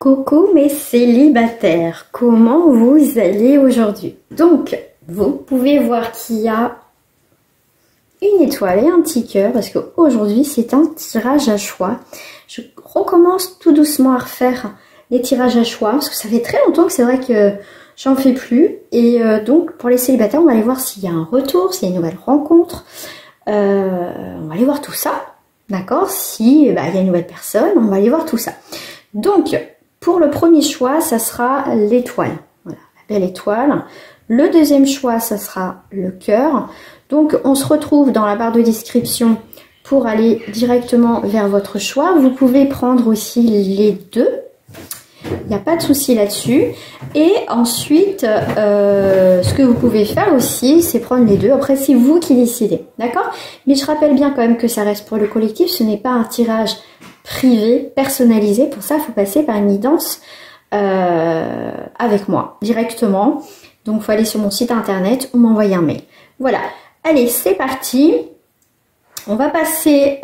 Coucou mes célibataires, comment vous allez aujourd'hui? Donc, vous pouvez voir qu'il y a une étoile et un petit cœur parce qu'aujourd'hui c'est un tirage à choix. Je recommence tout doucement à refaire les tirages à choix parce que ça fait très longtemps que c'est vrai que j'en fais plus. Et donc pour les célibataires, on va aller voir s'il y a un retour, s'il y a une nouvelle rencontre. On va aller voir tout ça, d'accord? Si il y a une nouvelle personne, on va aller voir tout ça. Donc, pour le premier choix, ça sera l'étoile. Voilà, la belle étoile. Le deuxième choix, ça sera le cœur. Donc, on se retrouve dans la barre de description pour aller directement vers votre choix. Vous pouvez prendre aussi les deux. Il n'y a pas de souci là-dessus. Et ensuite, ce que vous pouvez faire aussi, c'est prendre les deux. Après, c'est vous qui décidez. D'accord? Mais je rappelle bien quand même que ça reste pour le collectif. Ce n'est pas un tirage privé, personnalisé. Pour ça, il faut passer par une guidance avec moi directement. Donc, il faut aller sur mon site internet ou m'envoyer un mail. Voilà. Allez, c'est parti. On va passer,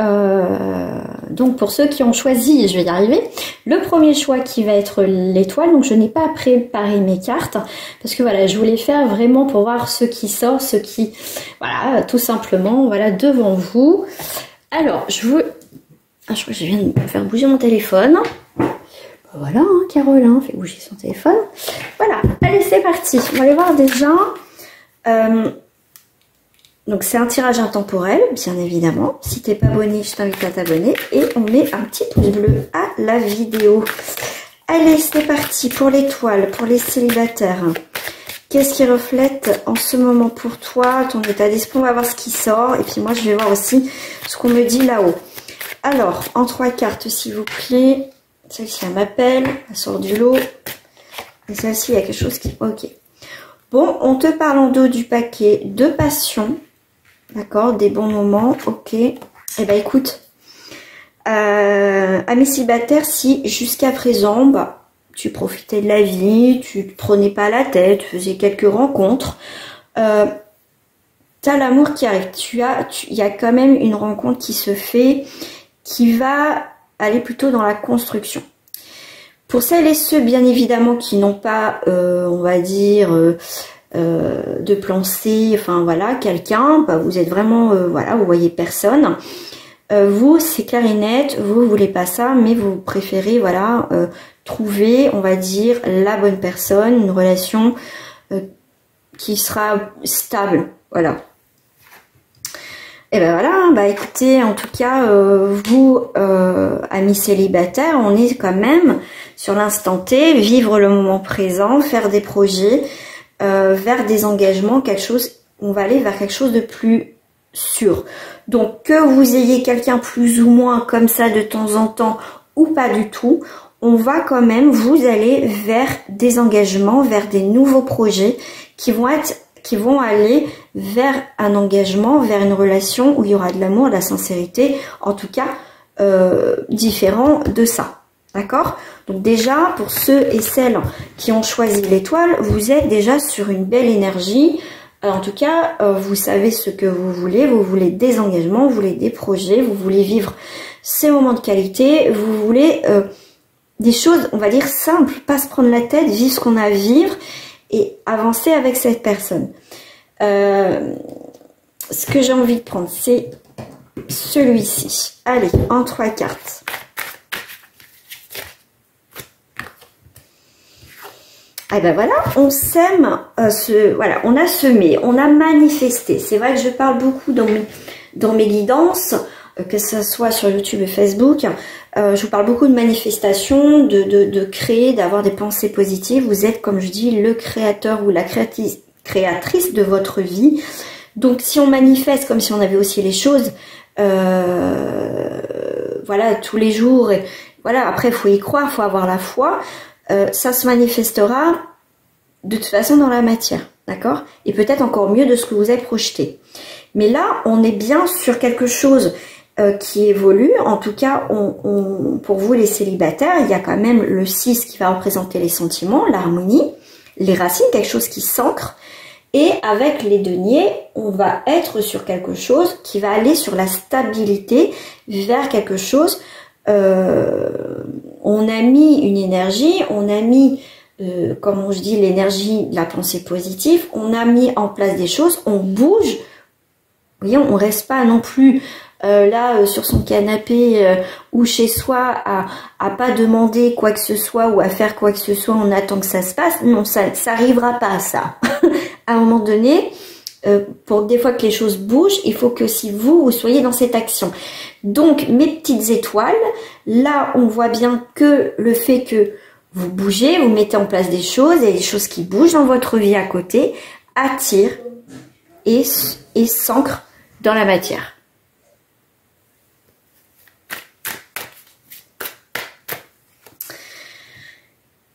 donc pour ceux qui ont choisi, je vais y arriver, le premier choix qui va être l'étoile. Donc je n'ai pas préparé mes cartes parce que voilà, je voulais faire vraiment pour voir ce qui sort, ce qui, voilà, tout simplement, voilà, devant vous. Alors, je crois que je viens de me faire bouger mon téléphone. Voilà, hein, Caroline fait bouger son téléphone. Voilà, allez, c'est parti. On va aller voir déjà... Donc c'est un tirage intemporel, bien évidemment. Si t'es pas abonné, je t'invite à t'abonner. Et on met un petit pouce bleu à la vidéo. Allez, c'est parti pour l'étoile, pour les célibataires. Qu'est-ce qui reflète en ce moment pour toi, ton état d'esprit? On va voir ce qui sort. Et puis moi, je vais voir aussi ce qu'on me dit là-haut. Alors, en 3 cartes, s'il vous plaît. Celle-ci, elle m'appelle. Elle sort du lot. Et celle-ci, il y a quelque chose qui... Ok. Bon, on te parle en dos du paquet de passion. D'accord, des bons moments, ok. Eh ben écoute, à mes célibataires, si jusqu'à présent, tu profitais de la vie, tu te prenais pas la tête, tu faisais quelques rencontres, t'as l'amour qui arrive. Il y a quand même une rencontre qui se fait, qui va aller plutôt dans la construction. Pour celles et ceux, bien évidemment, qui n'ont pas, on va dire... de plan C, enfin voilà, quelqu'un, vous êtes vraiment, voilà, vous voyez personne. Vous, c'est clair et net, vous voulez pas ça, mais vous préférez, voilà, trouver, on va dire, la bonne personne, une relation qui sera stable, voilà. Et ben voilà, écoutez, en tout cas, vous, amis célibataires, on est quand même sur l'instant T, vivre le moment présent, faire des projets, vers des engagements, on va aller vers quelque chose de plus sûr. Donc que vous ayez quelqu'un plus ou moins comme ça de temps en temps ou pas du tout, on va quand même vous aller vers des engagements, vers des nouveaux projets qui vont aller vers un engagement, vers une relation où il y aura de l'amour, de la sincérité, en tout cas différent de ça. D'accord? Donc déjà, pour ceux et celles qui ont choisi l'étoile, vous êtes déjà sur une belle énergie. En tout cas, vous savez ce que vous voulez des engagements, vous voulez des projets, vous voulez vivre ces moments de qualité, vous voulez des choses, on va dire, simples, pas se prendre la tête, vivre ce qu'on a à vivre et avancer avec cette personne. Ce que j'ai envie de prendre, c'est celui-ci. Allez, en 3 cartes. Ah ben voilà, on sème, voilà, on a semé, on a manifesté. C'est vrai que je parle beaucoup dans mes guidances, que ce soit sur YouTube et Facebook. Je vous parle beaucoup de manifestation, de créer, d'avoir des pensées positives. Vous êtes, comme je dis, le créateur ou la créatrice de votre vie. Donc si on manifeste comme si on avait aussi les choses, voilà, tous les jours. Et, voilà, après, il faut y croire, il faut avoir la foi. Ça se manifestera de toute façon dans la matière, d'accord? Et peut-être encore mieux de ce que vous avez projeté. Mais là, on est bien sur quelque chose qui évolue. En tout cas, pour vous les célibataires, il y a quand même le 6 qui va représenter les sentiments, l'harmonie, les racines, quelque chose qui s'ancre. Et avec les deniers, on va être sur quelque chose qui va aller sur la stabilité vers quelque chose On a mis une énergie, on a mis, comme je dis, l'énergie de la pensée positive, on a mis en place des choses, on bouge. Vous voyez, on reste pas non plus sur son canapé ou chez soi à pas demander quoi que ce soit ou à faire quoi que ce soit, on attend que ça se passe. Non, ça arrivera pas à ça. À un moment donné, pour des fois que les choses bougent, il faut que si vous soyez dans cette action. Donc, mes petites étoiles, là, on voit bien que le fait que vous bougez, vous mettez en place des choses, et des choses qui bougent dans votre vie à côté, attirent et s'ancrent dans la matière.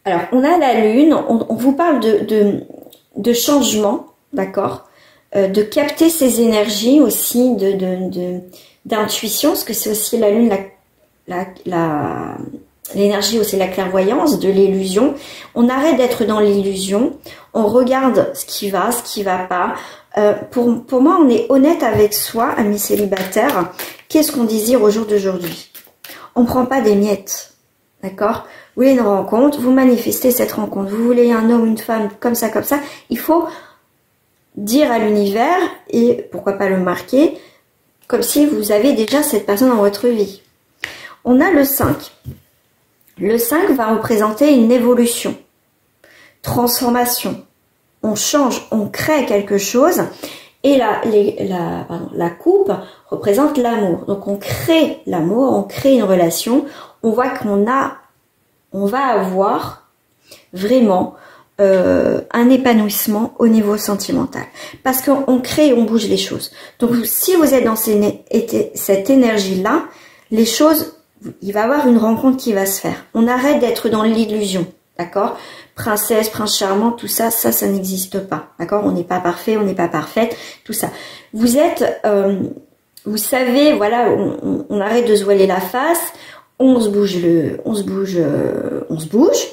Alors, on a la lune, on vous parle de changement, d'accord, de capter ces énergies aussi, d'intuition, parce que c'est aussi la lune, l'énergie aussi, la clairvoyance, de l'illusion. On arrête d'être dans l'illusion, on regarde ce qui va pas. Pour moi, on est honnête avec soi, amis célibataires. Qu'est-ce qu'on désire au jour d'aujourd'hui? On prend pas des miettes, d'accord? Vous voulez une rencontre, vous manifestez cette rencontre. Vous voulez un homme, une femme, comme ça. Il faut dire à l'univers, et pourquoi pas le marquer, comme si vous avez déjà cette personne dans votre vie. On a le 5. Le 5 va représenter une évolution, transformation. On change, on crée quelque chose. Et la coupe représente l'amour. Donc on crée l'amour, on crée une relation. On voit on va avoir vraiment un épanouissement au niveau sentimental. Parce qu'on crée, on bouge les choses. Donc si vous êtes dans cette énergie-là, les choses, il va y avoir une rencontre qui va se faire. On arrête d'être dans l'illusion, d'accord? Princesse, prince charmant, tout ça, ça n'existe pas, d'accord? On n'est pas parfait, on n'est pas parfaite, tout ça. Vous êtes, vous savez, voilà, on arrête de se voiler la face, on se bouge,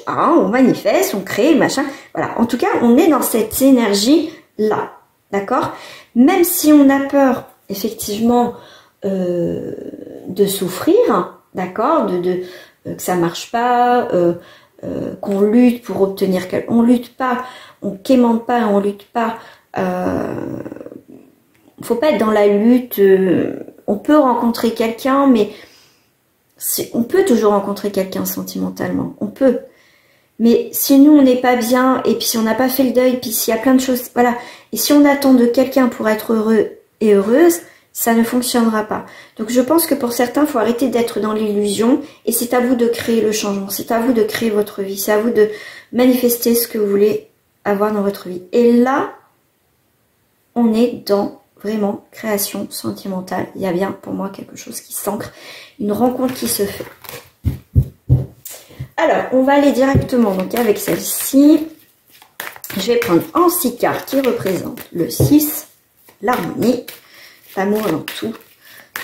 hein, on manifeste, on crée, machin. Voilà. En tout cas, on est dans cette énergie-là, d'accord? Même si on a peur, effectivement, de souffrir, d'accord, que ça marche pas, qu'on lutte pour obtenir quelque, on lutte pas, on quémande pas, on lutte pas. Faut pas être dans la lutte. On peut rencontrer quelqu'un, mais on peut toujours rencontrer quelqu'un sentimentalement, on peut. Mais si nous on n'est pas bien, et puis si on n'a pas fait le deuil, puis s'il y a plein de choses, voilà. Et si on attend de quelqu'un pour être heureux et heureuse, ça ne fonctionnera pas. Donc je pense que pour certains, il faut arrêter d'être dans l'illusion, et c'est à vous de créer le changement, c'est à vous de créer votre vie, c'est à vous de manifester ce que vous voulez avoir dans votre vie. Et là, on est dans vraiment création sentimentale. Il y a bien pour moi quelque chose qui s'ancre, une rencontre qui se fait. Alors, on va aller directement donc avec celle-ci. Je vais prendre en 6 cartes qui représentent le 6, l'harmonie, l'amour dans tout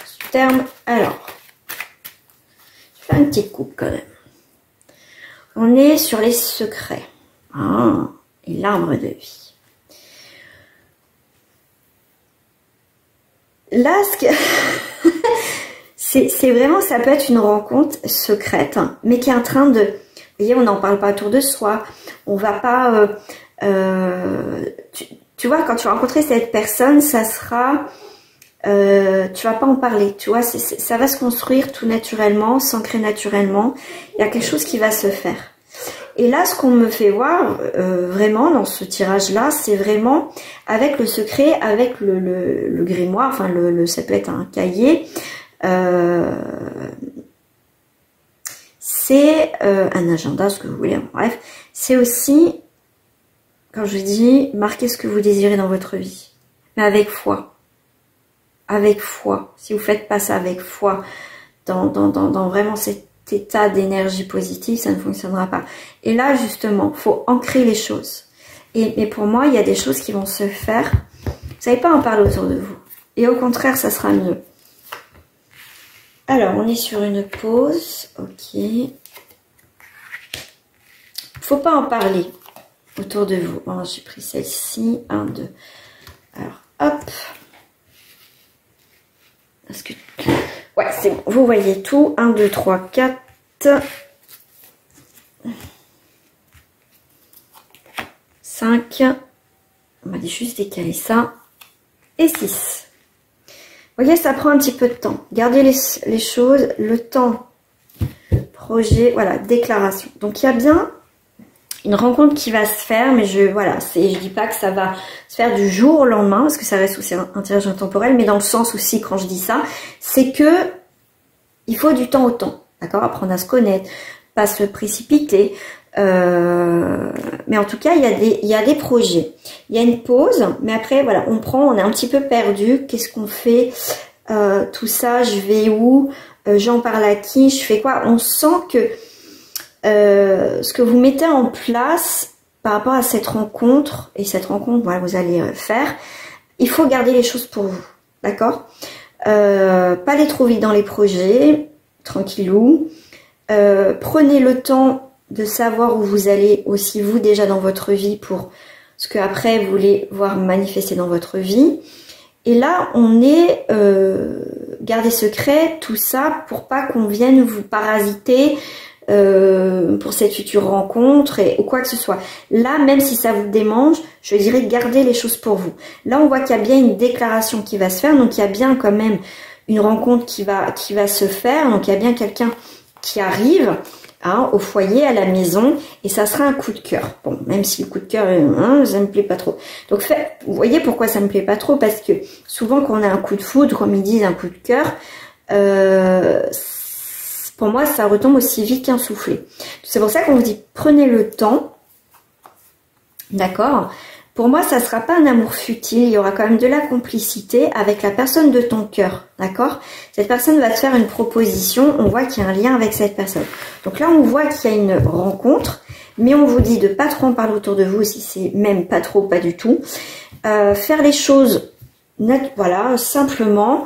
ce terme. Alors, je fais une petite coupe quand même. On est sur les secrets. Ah, et l'arbre de vie. Là, c'est vraiment, ça peut être une rencontre secrète, hein, mais qui est en train de... Vous voyez, on n'en parle pas autour de soi. On va pas... tu vois, quand tu vas rencontrer cette personne, ça sera... tu vas pas en parler, tu vois. Ça va se construire tout naturellement, s'ancrer naturellement. Il y a quelque chose qui va se faire. Et là, ce qu'on me fait voir, vraiment, dans ce tirage-là, c'est vraiment avec le secret, avec le grimoire, enfin, ça peut être un cahier, c'est un agenda, ce que vous voulez, bref. C'est aussi, quand je dis, marquez ce que vous désirez dans votre vie, mais avec foi. Avec foi. Si vous faites pas ça avec foi, dans vraiment cet état d'énergie positive, ça ne fonctionnera pas. Et là, justement, faut ancrer les choses. Mais pour moi, il y a des choses qui vont se faire. Vous savez pas en parler autour de vous. Et au contraire, ça sera mieux. Alors, on est sur une pause. Ok. Faut pas en parler autour de vous. Bon, j'ai pris celle-ci. 1, 2. Alors, hop. Est-ce que... Ouais, c'est bon. Vous voyez tout. 1, 2, 3, 4. 5. On va juste décaler ça. Et 6. Vous voyez, ça prend un petit peu de temps. Gardez les choses, le temps. Projet, voilà, déclaration. Donc, il y a bien une rencontre qui va se faire, mais je dis pas que ça va se faire du jour au lendemain, parce que ça reste aussi un tirage intemporel, mais dans le sens aussi, quand je dis ça, c'est que il faut du temps au temps, d'accord, apprendre à se connaître, pas se précipiter, mais en tout cas, il y a des projets, il y a une pause, mais après, voilà, on est un petit peu perdu, qu'est-ce qu'on fait, tout ça, je vais où, j'en parle à qui, je fais quoi, on sent que ce que vous mettez en place par rapport à cette rencontre, et cette rencontre, voilà, vous allez faire, il faut garder les choses pour vous, d'accord, pas aller trop vite dans les projets, tranquillou, prenez le temps de savoir où vous allez aussi vous déjà dans votre vie pour ce que après vous voulez voir manifester dans votre vie. Et là, on est gardez secret tout ça pour pas qu'on vienne vous parasiter pour cette future rencontre ou quoi que ce soit. Là, même si ça vous démange, je dirais gardez les choses pour vous. Là, on voit qu'il y a bien une déclaration qui va se faire, donc il y a bien quand même une rencontre qui va se faire, donc il y a bien quelqu'un qui arrive au foyer, à la maison, et ça sera un coup de cœur. Bon, même si le coup de cœur, ça me plaît pas trop. Donc, vous voyez pourquoi ça me plaît pas trop, parce que souvent quand on a un coup de foudre, comme ils disent, un coup de cœur, pour moi, ça retombe aussi vite qu'un soufflé. C'est pour ça qu'on vous dit, prenez le temps, d'accord ? Pour moi, ça ne sera pas un amour futile, il y aura quand même de la complicité avec la personne de ton cœur, d'accord? Cette personne va te faire une proposition, on voit qu'il y a un lien avec cette personne. Donc là, on voit qu'il y a une rencontre, mais on vous dit de pas trop en parler autour de vous, si c'est même pas trop, pas du tout. Faire les choses, voilà, simplement,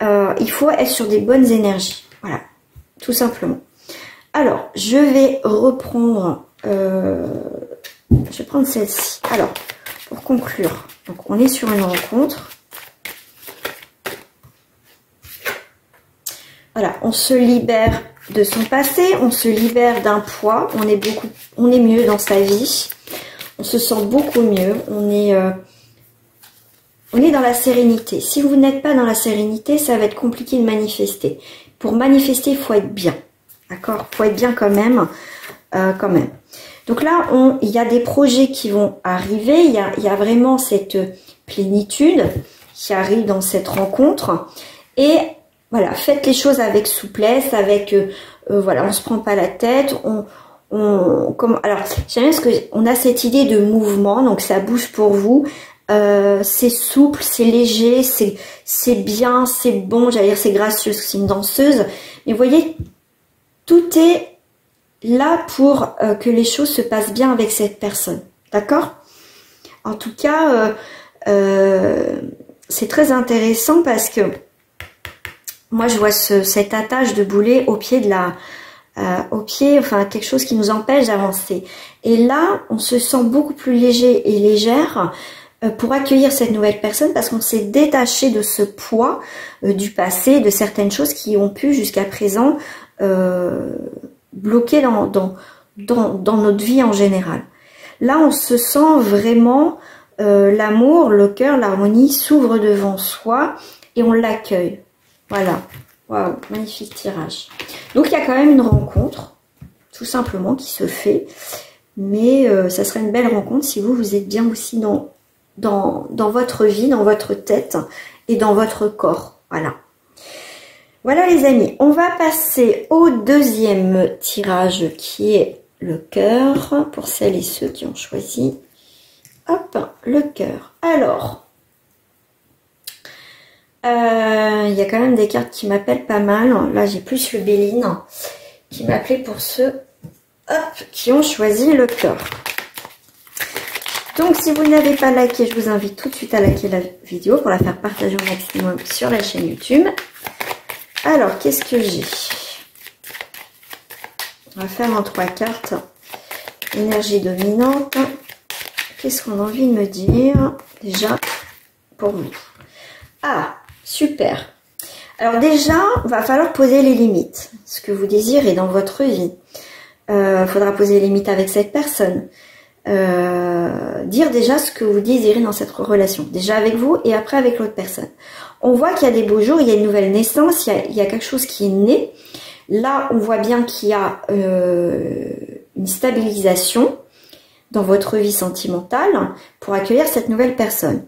il faut être sur des bonnes énergies, voilà, tout simplement. Alors, je vais reprendre, je vais prendre celle-ci. Alors, pour conclure, donc on est sur une rencontre. Voilà, on se libère de son passé, on se libère d'un poids, on est mieux dans sa vie, on se sent beaucoup mieux, on est dans la sérénité. Si vous n'êtes pas dans la sérénité, ça va être compliqué de manifester. Pour manifester, il faut être bien, d'accord? Il faut être bien quand même, Donc là, il y a des projets qui vont arriver, il y a vraiment cette plénitude qui arrive dans cette rencontre. Et voilà, faites les choses avec souplesse, avec, voilà, on se prend pas la tête, alors, j'aime bien ce que, on a cette idée de mouvement, donc ça bouge pour vous, c'est souple, c'est léger, c'est bien, c'est bon, j'allais dire c'est gracieux, c'est une danseuse, mais vous voyez, tout est là pour que les choses se passent bien avec cette personne, d'accord? En tout cas, c'est très intéressant parce que moi je vois cette attache de boulet au pied de enfin quelque chose qui nous empêche d'avancer. Et là, on se sent beaucoup plus léger et légère pour accueillir cette nouvelle personne parce qu'on s'est détaché de ce poids du passé, de certaines choses qui ont pu jusqu'à présent bloqué dans notre vie en général. Là, on se sent vraiment l'amour, le cœur, l'harmonie s'ouvre devant soi et on l'accueille. Voilà. Waouh, magnifique tirage. Donc, il y a quand même une rencontre, tout simplement, qui se fait. Mais ça serait une belle rencontre si vous êtes bien aussi dans votre vie, dans votre tête et dans votre corps. Voilà. Voilà les amis, on va passer au deuxième tirage qui est le cœur, pour celles et ceux qui ont choisi. Hop, le cœur. Alors, il y a quand même des cartes qui m'appellent pas mal. Là, j'ai plus le Béline qui m'appelait pour ceux qui ont choisi le cœur. Donc, si vous n'avez pas liké, je vous invite tout de suite à liker la vidéo pour la faire partager au maximum sur la chaîne YouTube. Alors, qu'est-ce que j'ai? On va faire en 3 cartes. Énergie dominante. Qu'est-ce qu'on a envie de me dire déjà pour vous? Ah, super. Alors déjà, il va falloir poser les limites. Ce que vous désirez dans votre vie. Il faudra poser les limites avec cette personne. dire déjà ce que vous désirez dans cette relation. Déjà avec vous et après avec l'autre personne. On voit qu'il y a des beaux jours, il y a une nouvelle naissance, il y a quelque chose qui est né. Là, on voit bien qu'il y a une stabilisation dans votre vie sentimentale pour accueillir cette nouvelle personne.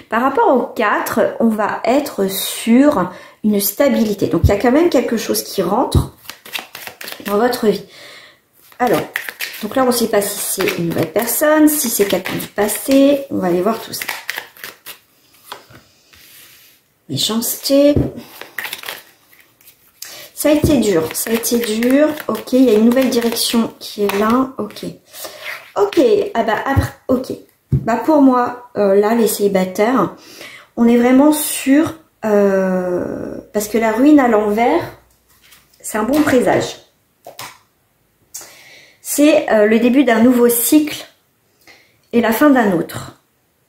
Par rapport au 4, on va être sur une stabilité. Donc, il y a quand même quelque chose qui rentre dans votre vie. Alors, donc là, on ne sait pas si c'est une nouvelle personne, si c'est quelqu'un du passé. On va aller voir tout ça. Méchanceté. Ça a été dur, ça a été dur. Ok, il y a une nouvelle direction qui est là. Ok. Ok, ah bah après, ok. Bah pour moi, là, les célibataires, on est vraiment sur... parce que la ruine à l'envers, c'est un bon présage. C'est le début d'un nouveau cycle et la fin d'un autre.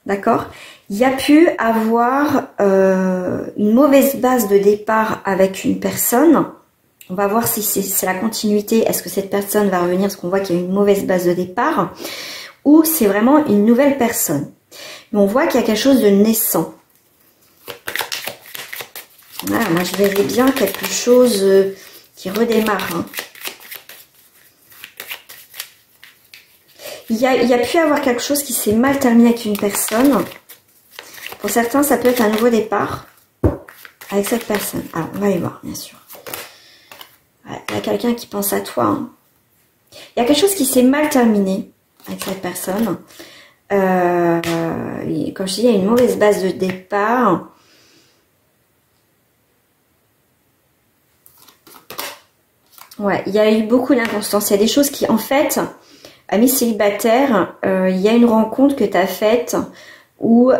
D'accord? Il y a pu avoir une mauvaise base de départ avec une personne. On va voir si c'est la continuité. Est-ce que cette personne va revenir? Parce qu'on voit qu'il y a une mauvaise base de départ. Ou c'est vraiment une nouvelle personne. Mais on voit qu'il y a quelque chose de naissant. Voilà, moi je verrais bien quelque chose qui redémarre. Hein. Il y a pu avoir quelque chose qui s'est mal terminé avec une personne. Pour certains, ça peut être un nouveau départ avec cette personne. Alors, on va aller voir, bien sûr. Il y a quelqu'un qui pense à toi. Hein. Il y a quelque chose qui s'est mal terminé avec cette personne. Comme je dis, il y a une mauvaise base de départ. Ouais, il y a eu beaucoup d'inconstance. Il y a des choses qui, en fait, amis célibataires, il y a une rencontre que tu as faite où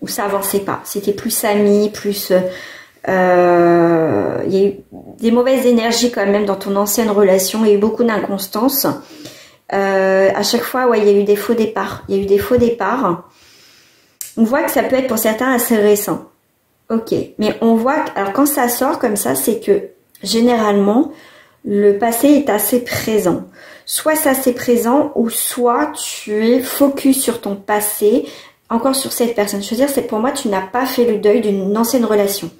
ça avançait pas. C'était plus amis, plus... il y a eu des mauvaises énergies quand même dans ton ancienne relation. Il y a eu beaucoup d'inconstance. À chaque fois, ouais, il y a eu des faux départs. Il y a eu des faux départs. On voit que ça peut être pour certains assez récent. Ok, mais on voit que, alors quand ça sort comme ça, c'est que généralement, le passé est assez présent. Soit c'est assez présent, ou soit tu es focus sur ton passé, encore sur cette personne. Je veux dire, c'est pour moi, tu n'as pas fait le deuil d'une ancienne relation.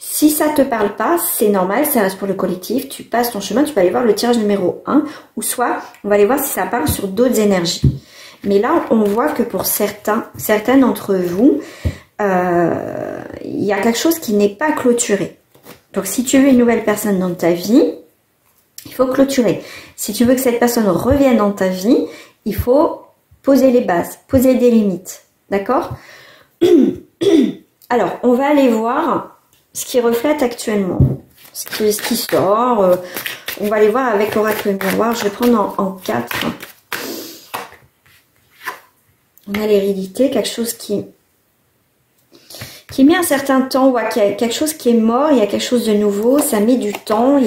Si ça te parle pas, c'est normal, ça reste pour le collectif, tu passes ton chemin, tu peux aller voir le tirage numéro 1, ou soit, on va aller voir si ça parle sur d'autres énergies. Mais là, on voit que pour certains d'entre vous, il y a quelque chose qui n'est pas clôturé. Donc, si tu veux une nouvelle personne dans ta vie, il faut clôturer. Si tu veux que cette personne revienne dans ta vie, il faut poser les bases, poser des limites. D'accord? Alors, on va aller voir ce qui reflète actuellement. Ce qui sort. On va aller voir avec l'oracle miroir. Je vais prendre en 4. On a l'hérédité, quelque chose qui met un certain temps, ouais, qu'il y a quelque chose qui est mort, il y a quelque chose de nouveau, ça met du temps.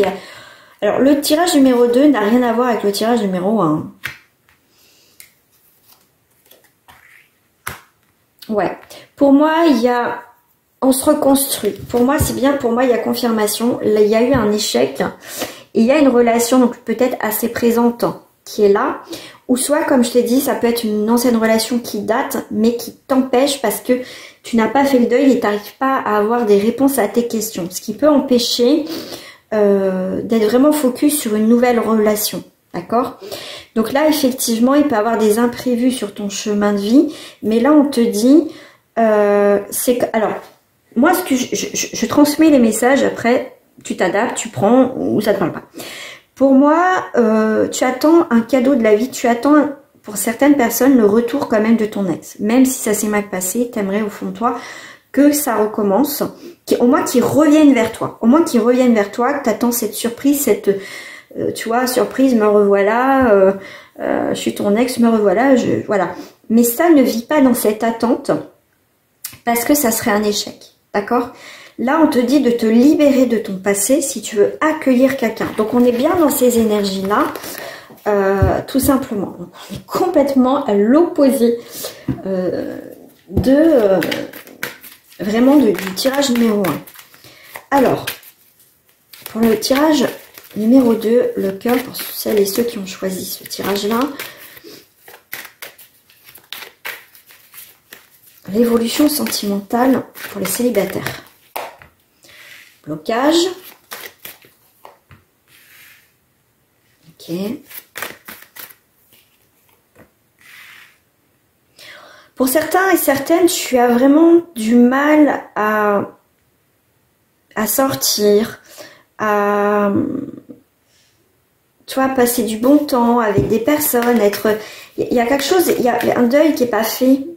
Alors, le tirage numéro 2 n'a rien à voir avec le tirage numéro 1. Ouais. Pour moi, on se reconstruit. Pour moi, c'est bien. Pour moi, il y a confirmation. Là, il y a eu un échec. Et il y a une relation, donc peut-être assez présente, qui est là. Ou soit, comme je t'ai dit, ça peut être une ancienne relation qui date, mais qui t'empêche parce que tu n'as pas fait le deuil et tu n'arrives pas à avoir des réponses à tes questions. Ce qui peut empêcher d'être vraiment focus sur une nouvelle relation. D'accord? Donc là, effectivement, il peut y avoir des imprévus sur ton chemin de vie. Mais là, on te dit... c'est que... Alors, moi, ce que je transmets les messages. Après, tu t'adaptes, tu prends ou ça ne te parle pas. Pour moi, tu attends un cadeau de la vie. Tu attends, pour certaines personnes, le retour quand même de ton ex. Même si ça s'est mal passé, tu aimerais au fond de toi que ça recommence. Au moins qu'ils reviennent vers toi. Au moins qu'ils reviennent vers toi, que tu attends cette surprise, cette... tu vois, surprise, me revoilà, je suis ton ex, me revoilà, voilà. Mais ça ne vit pas dans cette attente parce que ça serait un échec, d'accord? Là, on te dit de te libérer de ton passé si tu veux accueillir quelqu'un. Donc, on est bien dans ces énergies-là, tout simplement. Donc, on est complètement à l'opposé vraiment du tirage numéro 1. Alors, pour le tirage Numéro 2, le cœur pour celles et ceux qui ont choisi ce tirage-là. L'évolution sentimentale pour les célibataires. Blocage. Ok. Pour certains et certaines, tu as vraiment du mal à sortir, à tu vois, passer du bon temps avec des personnes, être... Il y a quelque chose, il y a un deuil qui n'est pas fait.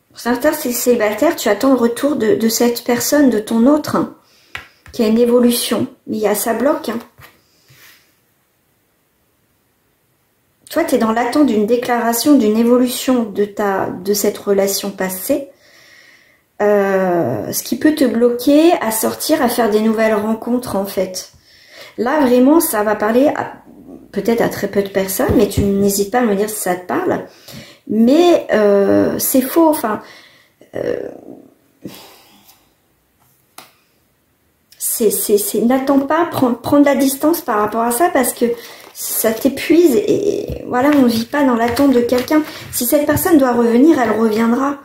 Pour certains célibataires, tu attends le retour de cette personne, de ton autre, hein, qui a une évolution. Mais il y a ça bloque. Hein. Toi, tu es dans l'attente d'une déclaration, d'une évolution de cette relation passée. Ce qui peut te bloquer à sortir, à faire des nouvelles rencontres, en fait. Là, vraiment, ça va parler peut-être à très peu de personnes, mais tu n'hésites pas à me dire si ça te parle. Mais c'est faux, enfin... n'attends pas, prendre la distance par rapport à ça, parce que ça t'épuise et voilà, on ne vit pas dans l'attente de quelqu'un. Si cette personne doit revenir, elle reviendra.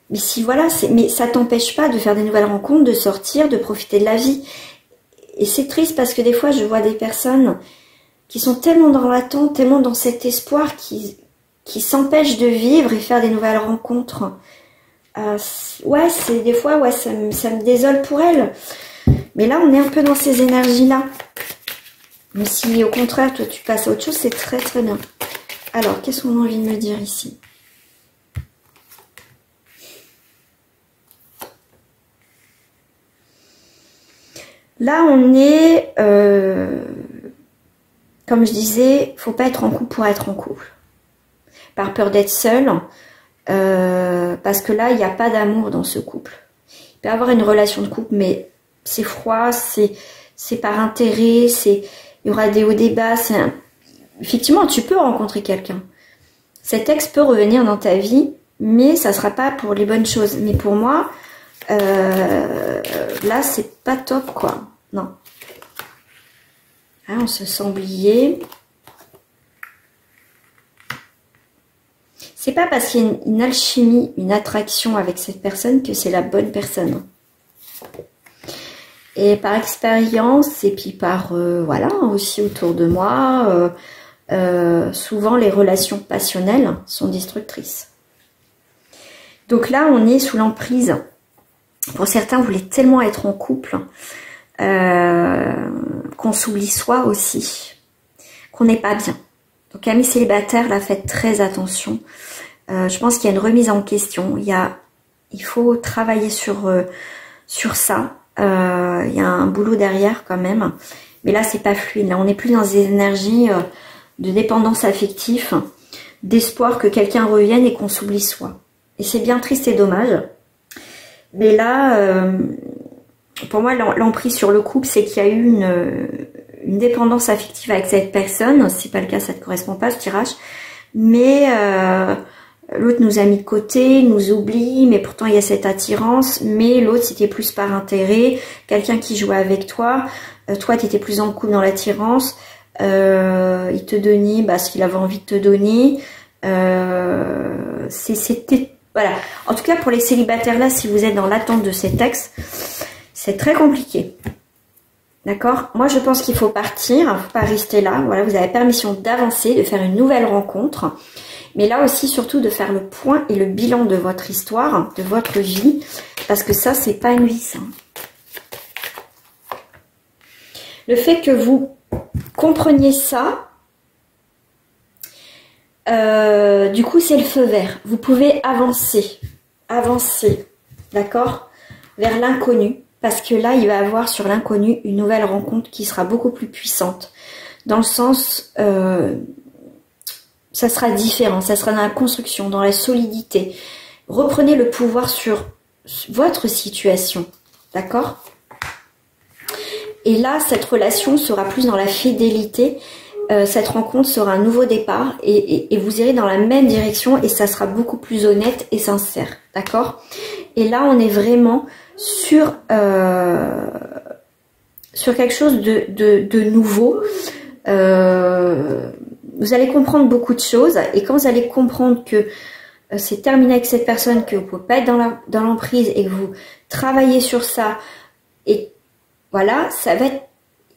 Mais si voilà, mais ça t'empêche pas de faire des nouvelles rencontres, de sortir, de profiter de la vie. Et c'est triste parce que des fois, je vois des personnes qui sont tellement dans l'attente, tellement dans cet espoir qui s'empêchent de vivre et faire des nouvelles rencontres. Ouais, c'est des fois, ouais, ça me désole pour elles. Mais là, on est un peu dans ces énergies-là. Mais si au contraire, toi, tu passes à autre chose, c'est très très bien. Alors, qu'est-ce qu'on a envie de me dire ici ? Là, on est, comme je disais, faut pas être en couple pour être en couple. Par peur d'être seul, parce que là, il n'y a pas d'amour dans ce couple. Il peut y avoir une relation de couple, mais c'est froid, c'est par intérêt, il y aura des hauts, des bas. Effectivement, tu peux rencontrer quelqu'un. Cet ex peut revenir dans ta vie, mais ça sera pas pour les bonnes choses. Mais pour moi, là, c'est pas top, quoi. Non. Là, on se sent oublié. C'est pas parce qu'il y a une alchimie, une attraction avec cette personne que c'est la bonne personne. Et par expérience, et puis par, voilà, aussi autour de moi, souvent les relations passionnelles sont destructrices. Donc là, on est sous l'emprise. Pour certains, vous voulez tellement être en couple qu'on s'oublie soi aussi, qu'on n'est pas bien. Donc amis célibataires, là, faites très attention. Je pense qu'il y a une remise en question. Il faut travailler sur ça. Il y a un boulot derrière quand même. Mais là, c'est pas fluide. Là, on n'est plus dans des énergies de dépendance affective, d'espoir que quelqu'un revienne et qu'on s'oublie soi. Et c'est bien triste et dommage. Mais là, pour moi, l'emprise sur le couple, c'est qu'il y a eu une dépendance affective avec cette personne. Si c'est pas le cas, ça ne correspond pas, ce tirage. Mais l'autre nous a mis de côté, nous oublie, mais pourtant il y a cette attirance. Mais l'autre, c'était plus par intérêt. Quelqu'un qui jouait avec toi. Toi, tu étais plus en couple dans l'attirance. Il te donnait ce qu'il avait envie de te donner. C'était... Voilà. En tout cas, pour les célibataires là, si vous êtes dans l'attente de ces textes, c'est très compliqué. D'accord? Moi, je pense qu'il faut partir. Il ne faut pas rester là. Voilà, vous avez permission d'avancer, de faire une nouvelle rencontre. Mais là aussi, surtout, de faire le point et le bilan de votre histoire, de votre vie. Parce que ça, c'est pas une vie, ça. Le fait que vous compreniez ça, du coup, c'est le feu vert. Vous pouvez avancer, d'accord, vers l'inconnu, parce que là, il va y avoir sur l'inconnu une nouvelle rencontre qui sera beaucoup plus puissante, dans le sens, ça sera différent, ça sera dans la construction, dans la solidité. Reprenez le pouvoir sur votre situation, d'accord? Et là, cette relation sera plus dans la fidélité. Cette rencontre sera un nouveau départ et vous irez dans la même direction et ça sera beaucoup plus honnête et sincère, d'accord? Et là, on est vraiment sur quelque chose de nouveau. Vous allez comprendre beaucoup de choses, et quand vous allez comprendre que c'est terminé avec cette personne, que vous ne pouvez pas être dans l'emprise et que vous travaillez sur ça, et voilà, ça va être,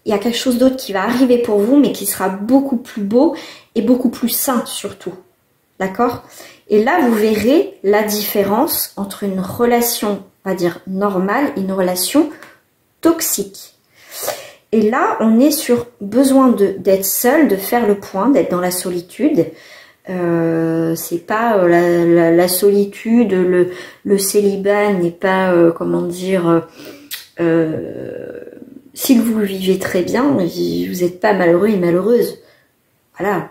il y a quelque chose d'autre qui va arriver pour vous, mais qui sera beaucoup plus beau et beaucoup plus sain surtout. D'accord? Et là, vous verrez la différence entre une relation, on va dire, normale et une relation toxique. Et là, on est sur besoin d'être seul, de faire le point, d'être dans la solitude. C'est pas la solitude, le célibat n'est pas, comment dire, si vous le vivez très bien, vous n'êtes pas malheureux et malheureuse. Voilà.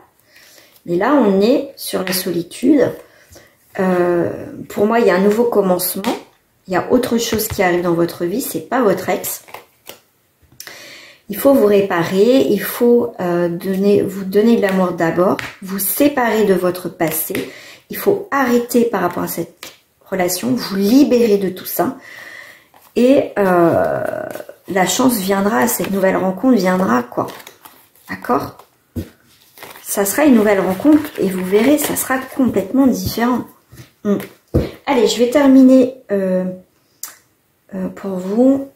Mais là, on est sur la solitude. Pour moi, il y a un nouveau commencement. Il y a autre chose qui arrive dans votre vie. C'est pas votre ex. Il faut vous réparer. Il faut vous donner de l'amour d'abord. Vous séparer de votre passé. Il faut arrêter par rapport à cette relation. Vous libérer de tout ça. Et la chance viendra. Cette nouvelle rencontre viendra, quoi. D'accord ? Ça sera une nouvelle rencontre et vous verrez, ça sera complètement différent. Allez, je vais terminer pour vous.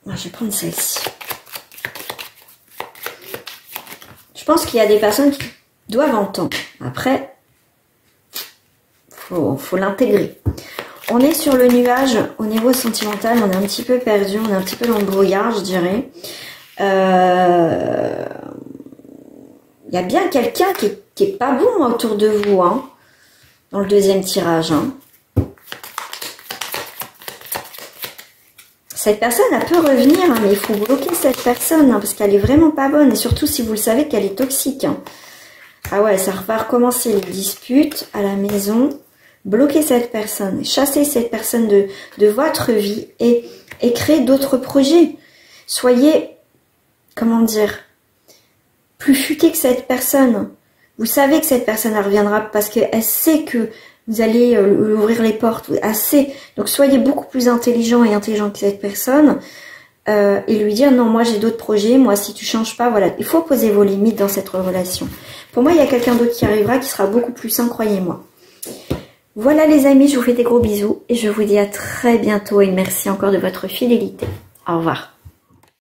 Je vais prendre celle-ci. Je pense qu'il y a des personnes qui doivent entendre. Après, faut l'intégrer. On est sur le nuage au niveau sentimental, on est un petit peu perdu, on est un petit peu dans le brouillard, je dirais. Il y a bien quelqu'un qui est pas bon autour de vous, hein, dans le deuxième tirage. Hein. Cette personne, elle peut revenir, hein, mais il faut bloquer cette personne, hein, parce qu'elle est vraiment pas bonne. Et surtout si vous le savez qu'elle est toxique. Hein. Ah ouais, ça va recommencer les disputes à la maison. Bloquez cette personne, chassez cette personne de votre vie et créez d'autres projets. Soyez, comment dire, plus futé que cette personne. Vous savez que cette personne elle reviendra parce qu'elle sait que vous allez lui ouvrir les portes. Elle sait. Donc soyez beaucoup plus intelligent et intelligent que cette personne et lui dire non, moi j'ai d'autres projets, moi si tu changes pas, voilà. Il faut poser vos limites dans cette relation. Pour moi, il y a quelqu'un d'autre qui arrivera qui sera beaucoup plus sain, croyez-moi. Voilà les amis, je vous fais des gros bisous et je vous dis à très bientôt et merci encore de votre fidélité. Au revoir.